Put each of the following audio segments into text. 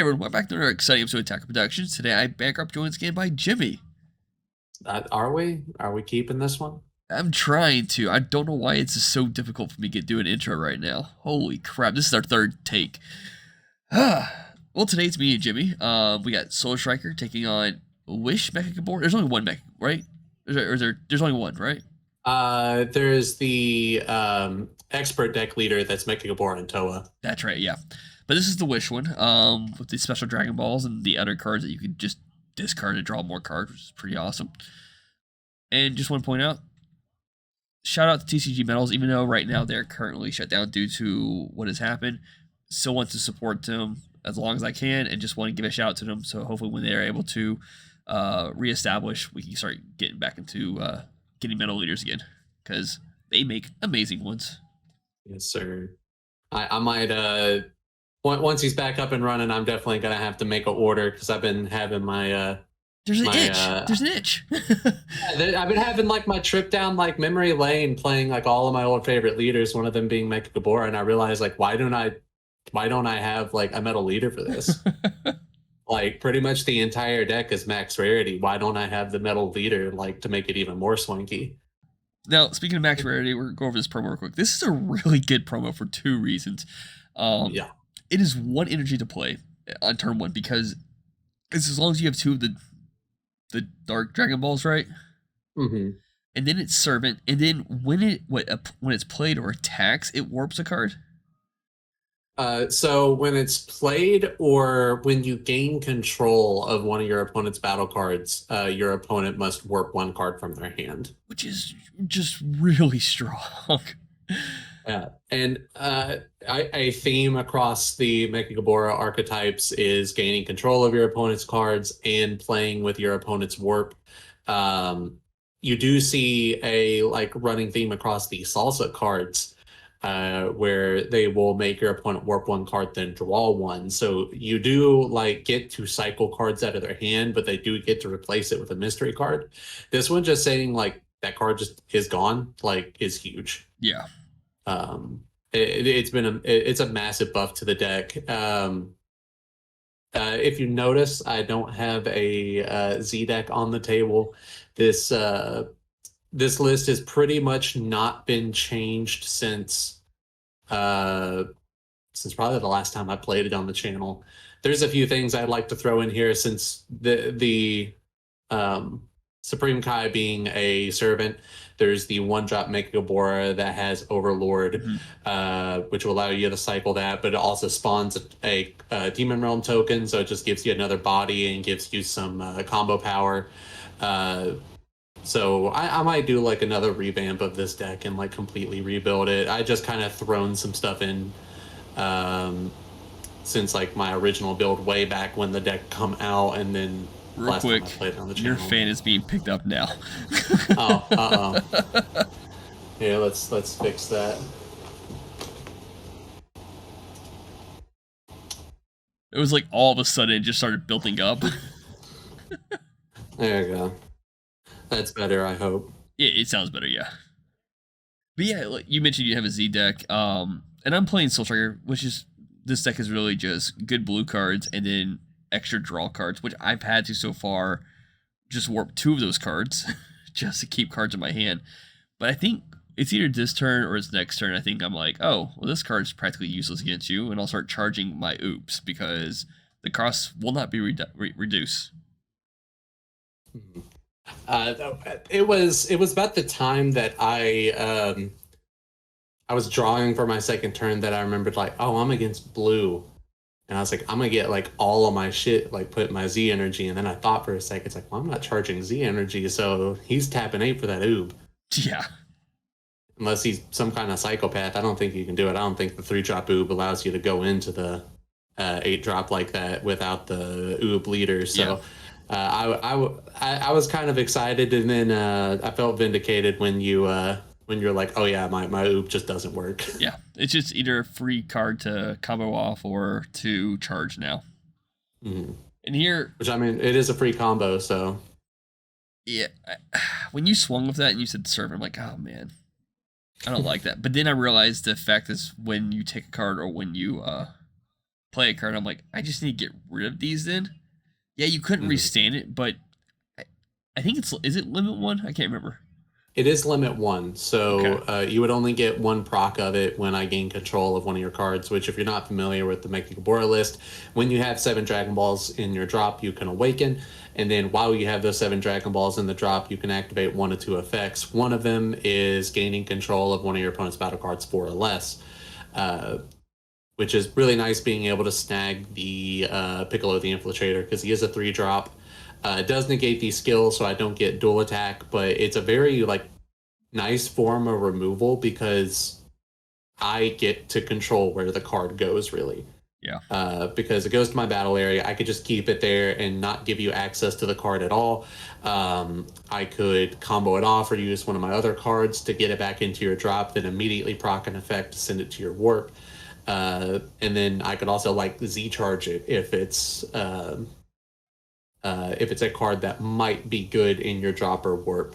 Hey everyone, welcome back to another exciting episode of Attack Productions. Today I bankrupt joined again by Jimmy. Are we? Are we keeping this one? I'm trying to. I don't know why it's just so difficult for me to do an intro right now. Holy crap, this is our third take. Well, today it's me and Jimmy. We got Soul Striker taking on Wish Mechikabura. There's only one mech, right? There's only one, right? There's the expert deck leader that's Mechikabura and Toa. That's right, yeah. But this is the Wish one, with the special Dragon Balls and the other cards that you could just discard and draw more cards, which is pretty awesome. And just want to point out, shout out to TCG Metals, even though right now they're currently shut down due to what has happened. Still want to support them as long as I can, and just want to give a shout out to them. So hopefully, when they're able to reestablish, we can start getting back into getting metal leaders again, because they make amazing ones. Yes, sir. I might once he's back up and running, I'm definitely gonna have to make an order because I've been having my There's an itch. There's an itch. I've been having like my trip down like memory lane, playing like all of my old favorite leaders. One of them being Mechikabura, and I realized like why don't I have like a metal leader for this? Like pretty much the entire deck is max rarity. Why don't I have the metal leader like to make it even more swanky? Now, speaking of max rarity, we're going to go over this promo real quick. This is a really good promo for two reasons. Yeah. It is one energy to play on turn one because it's as long as you have two of the Dark Dragon Balls, right? Mm-hmm. And then it's Servant, and then when it's played or attacks, it warps a card. So when it's played or when you gain control of one of your opponent's battle cards, your opponent must warp one card from their hand. Which is just really strong. Yeah, and a theme across the Mechikabura archetypes is gaining control of your opponent's cards and playing with your opponent's warp. You do see a like running theme across the salsa cards, where they will make your opponent warp one card, then draw one. So you do like get to cycle cards out of their hand, but they do get to replace it with a mystery card. This one just saying like that card just is gone, like is huge. Yeah. It's a massive buff to the deck. If you notice, I don't have a Z deck on the table. This list has pretty much not been changed since probably the last time I played it on the channel. There's a few things I'd like to throw in here since the Supreme Kai being a servant. There's the one-drop Mechikabura that has Overlord, which will allow you to cycle that, but it also spawns a Demon Realm token, so it just gives you another body and gives you some combo power. So I might do like another revamp of this deck and like completely rebuild it. I just kind of thrown some stuff in since like my original build way back when the deck come out, and then real quick, your fan is being picked up now. Oh, yeah, let's fix that. It was like all of a sudden it just started building up. There you go. That's better, I hope. Yeah, it sounds better, yeah. But yeah, like you mentioned, you have a Z deck, and I'm playing Soul Striker, which is this deck is really just good blue cards and then extra draw cards, which I've had to so far just warp two of those cards just to keep cards in my hand. But I think it's either this turn or it's next turn. I think I'm like, oh, well, this card's practically useless against you, and I'll start charging my oops because the cost will not be reduced. It was about the time that I was drawing for my second turn that I remembered like, oh, I'm against blue. And I was like, I'm gonna get like all of my shit, like put my Z energy. And then I thought for a second, it's like, well, I'm not charging Z energy, so he's tapping 8 for that oob. Yeah. Unless he's some kind of psychopath, I don't think you can do it. I don't think the 3-drop oob allows you to go into the 8-drop like that without the oob leader. So yeah. I was kind of excited, and then I felt vindicated when you're like, oh yeah, my oob just doesn't work. Yeah, it's just either a free card to combo off or to charge now. Mm-hmm. And here, which I mean, it is a free combo, so yeah. When you swung with that and you said serve, I'm like, oh man, I don't like that. But then I realized the fact is when you take a card or when you play a card. I'm like, I just need to get rid of these then. Yeah, you couldn't Mhm. restand it, but I, I think is it limit one? I can't remember. It is limit one, Okay. so you would only get one proc of it when I gain control of one of your cards, which if you're not familiar with the Mechikabura list, when you have 7 Dragon Balls in your drop, you can awaken, and then while you have those 7 Dragon Balls in the drop, you can activate one of 2 effects. One of them is gaining control of one of your opponent's battle cards 4 or less, uh, which is really nice being able to snag the Piccolo the Infiltrator, because he is a 3-drop. It does negate these skills, so I don't get dual attack, but it's a very like nice form of removal because I get to control where the card goes, really. Yeah. Because it goes to my battle area, I could just keep it there and not give you access to the card at all. I could combo it off or use one of my other cards to get it back into your drop, then immediately proc an effect to send it to your warp. And then I could also like Z charge it if it's a card that might be good in your drop or warp.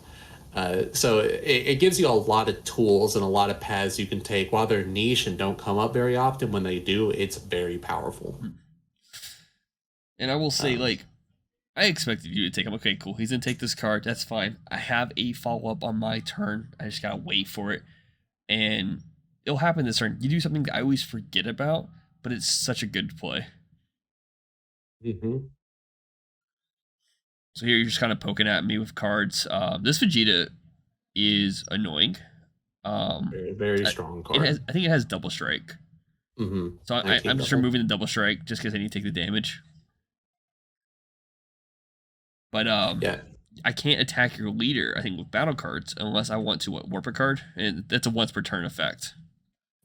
So it gives you a lot of tools and a lot of paths you can take. While they're niche and don't come up very often, when they do, it's very powerful. And I will say, Um, like, I expected you to take him. Okay, cool. He's gonna take this card. That's fine. I have a follow up on my turn. I just gotta wait for it, and it'll happen this turn. You do something that I always forget about, but it's such a good play. mhm. So here you're just kind of poking at me with cards. This Vegeta is annoying. Um, Very, very strong it has. card. I think it has double strike. So 19 I'm just double. removing the double strike just because I need to take the damage. But Yeah. I can't attack your leader. I think with battle cards unless I want to warp a card, and that's a once per turn effect.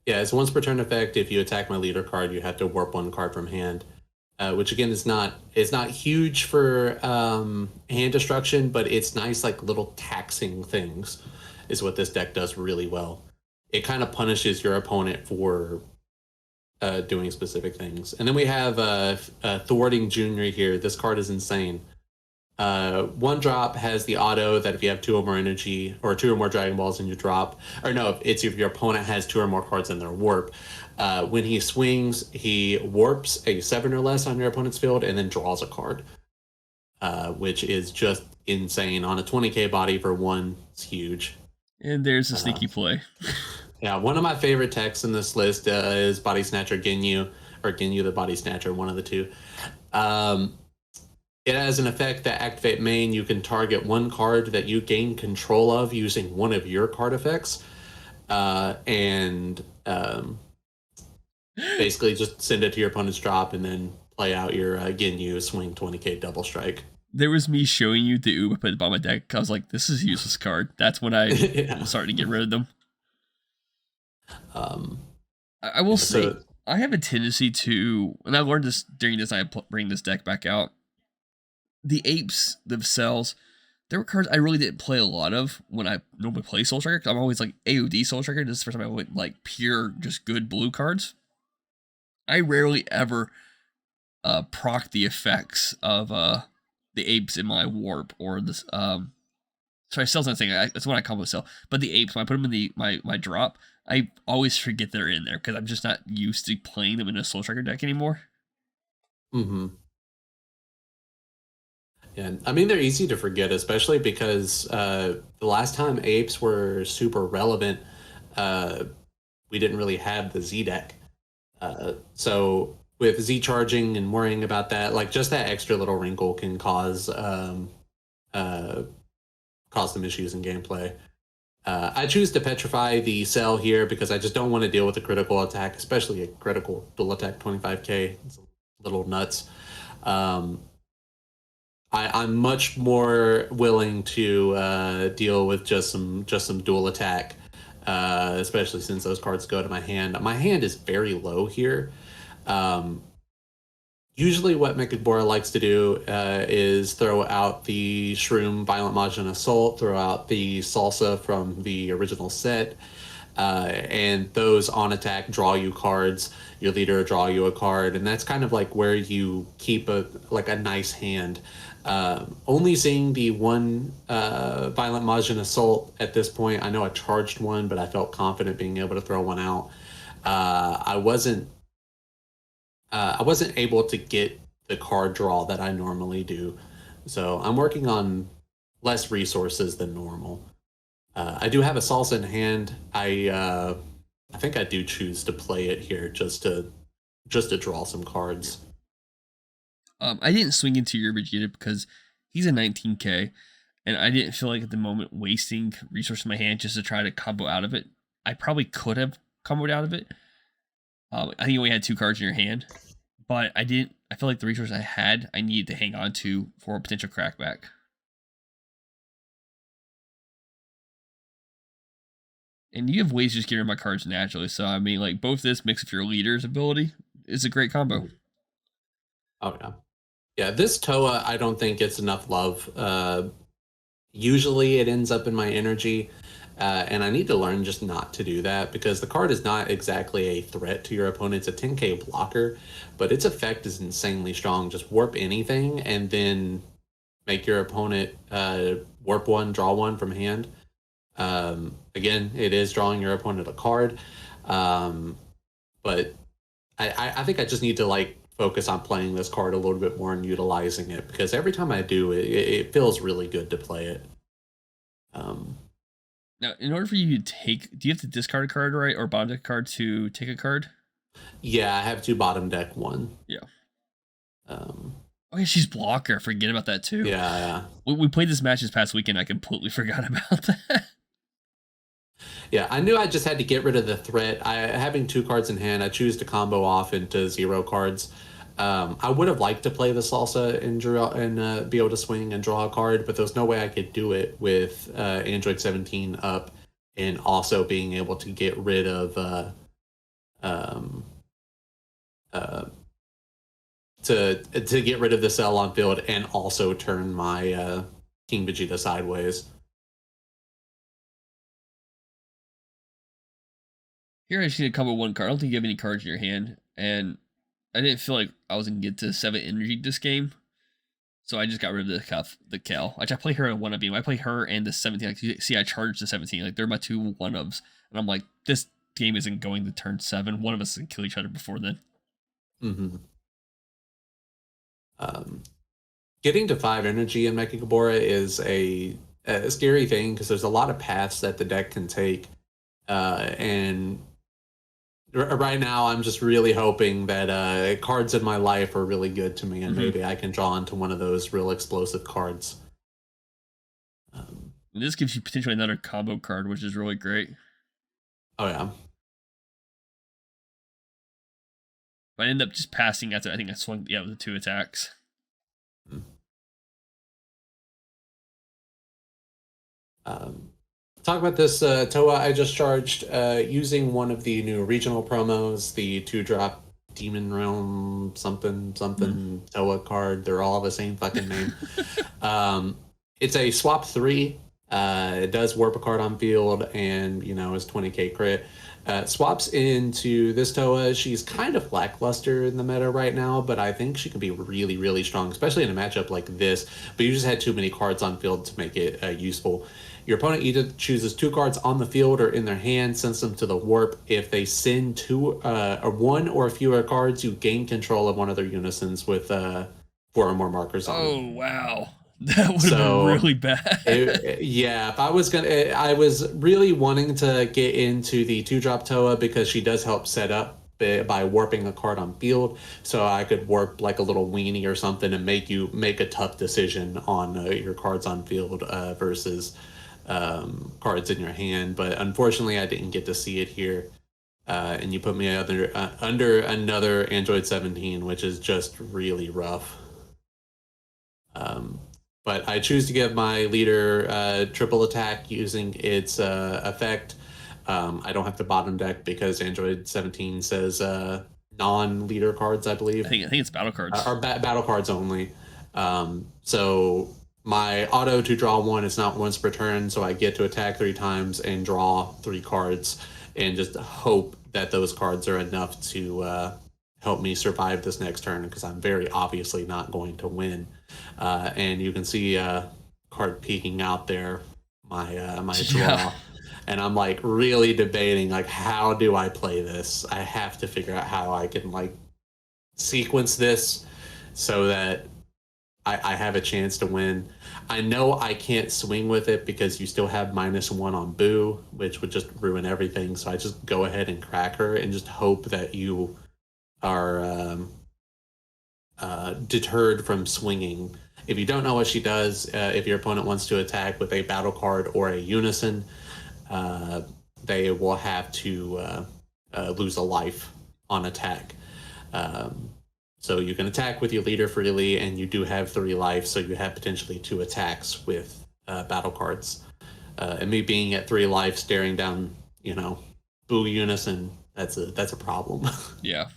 Yeah, it's once per turn effect. If you attack my leader card, you have to warp one card from hand. Which again is not huge for hand destruction, but it's nice like little taxing things is what this deck does really well. It kind of punishes your opponent for doing specific things. And then we have Thwarting Junior here. This card is insane. One drop has the auto that if you have 2 or more energy or 2 or more Dragon Balls in your drop, or no, it's if your opponent has 2 or more cards in their warp. When he swings, he warps a 7 or less on your opponent's field and then draws a card, which is just insane. On a 20k body for 1, it's huge. And there's a sneaky play. Yeah, one of my favorite techs in this list is Body Snatcher Ginyu, or Ginyu the Body Snatcher, one of the two. Um, It has an effect that activate main. You can target one card that you gain control of using one of your card effects, and basically just send it to your opponent's drop and then play out your Ginyu swing 20k double strike. There was me showing you the Uber put on my deck. I was like, this is a useless card. That's when I Yeah. was starting to get rid of them. Um, I will yeah, say, so I have a tendency to, and I learned this during this, I bring this deck back out. The apes themselves, there were cards I really didn't play a lot of when I normally play Soul Striker. I'm always like AOD Soul Striker. This is the first time I went like pure, just good blue cards. I rarely ever proc the effects of the apes in my warp or this. Sorry, Cell's not saying that's when I combo Cell, but the apes when I put them in the my drop, I always forget they're in there because I'm just not used to playing them in a Soul Striker deck anymore. mhm. Yeah, I mean they're easy to forget, especially because the last time apes were super relevant, uh, we didn't really have the Z deck. So with Z charging and worrying about that, like just that extra little wrinkle can uh, cause some issues in gameplay. I choose to petrify the cell here because I just don't want to deal with a critical attack, especially a critical dual attack 25k. It's a little nuts. Um, I'm much more willing to deal with just some dual attack, especially since those cards go to my hand. My hand is very low here. Um, Usually, what Mechikabura likes to do is throw out the Shroom Violent Majin Assault, throw out the Salsa from the original set, and those on attack draw you cards. Your leader draw you a card, and that's kind of like where you keep a nice hand. Only seeing the one Violent Majin Assault at this point. I know I charged one, but I felt confident being able to throw one out. I wasn't I wasn't able to get the card draw that I normally do. So I'm working on less resources than normal. I do have a salsa in hand. I think I do choose to play it here just to draw some cards. I didn't swing into your Vegeta because he's a 19k, and I didn't feel like at the moment wasting resource in my hand just to try to combo out of it. I probably could have comboed out of it. I think you only had 2 cards in your hand, but I didn't. I feel like the resource I had, I needed to hang on to for a potential crackback. And you have ways to just get rid of my cards naturally. So I mean, like both this mixed with your leader's ability is a great combo. Oh yeah, yeah. This Toa I don't think gets enough love. Usually it ends up in my energy. And I need to learn just not to do that because the card is not exactly a threat to your opponent. It's a 10k blocker, but its effect is insanely strong. Just warp anything and then make your opponent warp one, draw one from hand. Again, it is drawing your opponent a card. But I think I just need to like focus on playing this card a little bit more and utilizing it because every time I do, it feels really good to play it. Now, in order for you to take, do you have to discard a card, right, or bottom deck a card to take a card? Yeah, I have 2 bottom deck 1. Yeah. Oh yeah, she's blocker. Forget about that too. Yeah. We played this match this past weekend. I completely forgot about that. Yeah, I knew I just had to get rid of the threat. Having 2 cards in hand, I choose to combo off into 0 cards. I would have liked to play the salsa and draw and be able to swing and draw a card, but there's no way I could do it with Android 17 up and also being able to get rid of to get rid of the cell on field and also turn my King Vegeta sideways. Here I just need to combo 1 card. I don't think you have any cards in your hand, and I didn't feel like I was gonna get to 7 energy this game, so I just got rid of the Cal. Like I play her in one of beam. I play her and the 17. Like you see, I charged the 17. Like they're my 2 1-ofs, and I'm like, this game isn't going to turn 7. One of us can kill each other before then. Mm-hmm. Getting to 5 energy in Mechikabura is a scary thing because there's a lot of paths that the deck can take, and right now I'm just really hoping that cards in my life are really good to me and maybe I can draw into one of those real explosive cards. And this gives you potentially another combo card, which is really great. Oh yeah. But I ended up just passing after I think I swung with the 2 attacks. Talk about this Toa I just charged using one of the new regional promos, the 2-drop Demon Realm something Toa card. They're all the same fucking name. It's a swap 3. It does warp a card on field and is 20k crit. Swaps into this Toa. She's kind of lackluster in the meta right now, but I think she can be really, really strong, especially in a matchup like this. But you just had too many cards on field to make it useful. Your opponent either chooses 2 cards on the field or in their hand, sends them to the warp. If they send 1 or fewer cards, you gain control of one of their unisons with 4 or more markers on. Oh wow. That would have been really bad. If I was really wanting to get into the 2-drop Toa because she does help set up by warping a card on field, so I could warp like a little weenie or something and make you make a tough decision on your cards on field versus cards in your hand. But unfortunately, I didn't get to see it here, and you put me under another Android 17, which is just really rough. But I choose to give my leader triple attack using its effect. I don't have to bottom deck because Android 17 says non-leader cards, I believe. I think it's battle cards. Or battle cards only. So my auto to draw 1 is not once per turn, so I get to attack 3 times and draw 3 cards and just hope that those cards are enough to help me survive this next turn because I'm very obviously not going to win. And you can see card peeking out there, my draw. Yeah. And I'm like really debating like how do I play this? I have to figure out how I can like sequence this so that I have a chance to win. I know I can't swing with it because you still have -1 on Boo, which would just ruin everything. So I just go ahead and crack her and just hope that you are deterred from swinging. If you don't know what she does, if your opponent wants to attack with a battle card or a unison, uh, they will have to lose a life on attack. Um, so you can attack with your leader freely, and you do have 3 life, so you have potentially 2 attacks with battle cards. And me being at 3 life, staring down, Boo Unison, that's a problem. Yeah.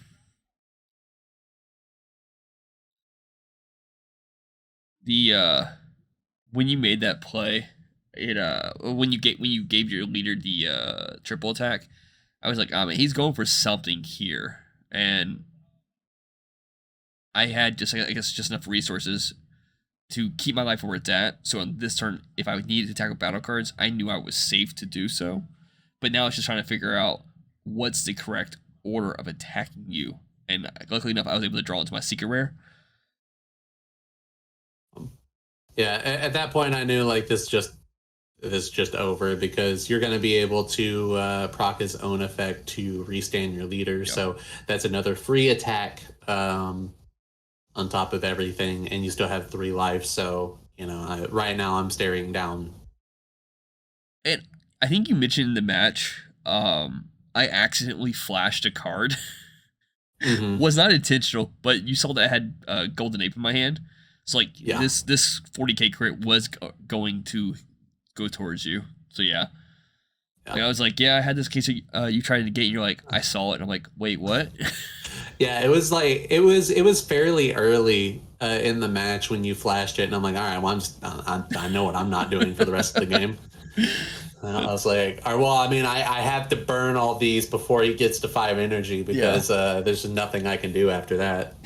The when you made that play, it when you gave your leader the triple attack, I was like, oh man, he's going for something here, and I had just I guess just enough resources to keep my life where it's at. So on this turn, if I needed to attack with battle cards, I knew I was safe to do so. But now it's just trying to figure out what's the correct order of attacking you. And luckily enough, I was able to draw into my secret rare. Yeah, at that point, I knew like this just over because you're going to be able to proc his own effect to restand your leader. Yep. So that's another free attack on top of everything, and you still have 3 life. So right now I'm staring down. And I think you mentioned in the match, I accidentally flashed a card. Mm-hmm. Was not intentional, but you saw that I had Golden Ape in my hand. So like Yeah. this 40k crit was going to go towards you. So yeah. Like, I was like, yeah, I had this case of you trying to negate, and you're like, I saw it, and I'm like, wait, what? Yeah, it was like it was fairly early in the match when you flashed it, and I'm like, all right, well, I know what I'm not doing for the rest of the game. I was like, all right, well, I mean, I have to burn all these before he gets to 5 energy because there's nothing I can do after that.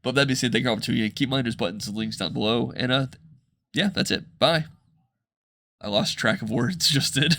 But that being said, thank you for the opportunity. Keep mind those buttons and links down below. And yeah, that's it. Bye. I lost track of words just did.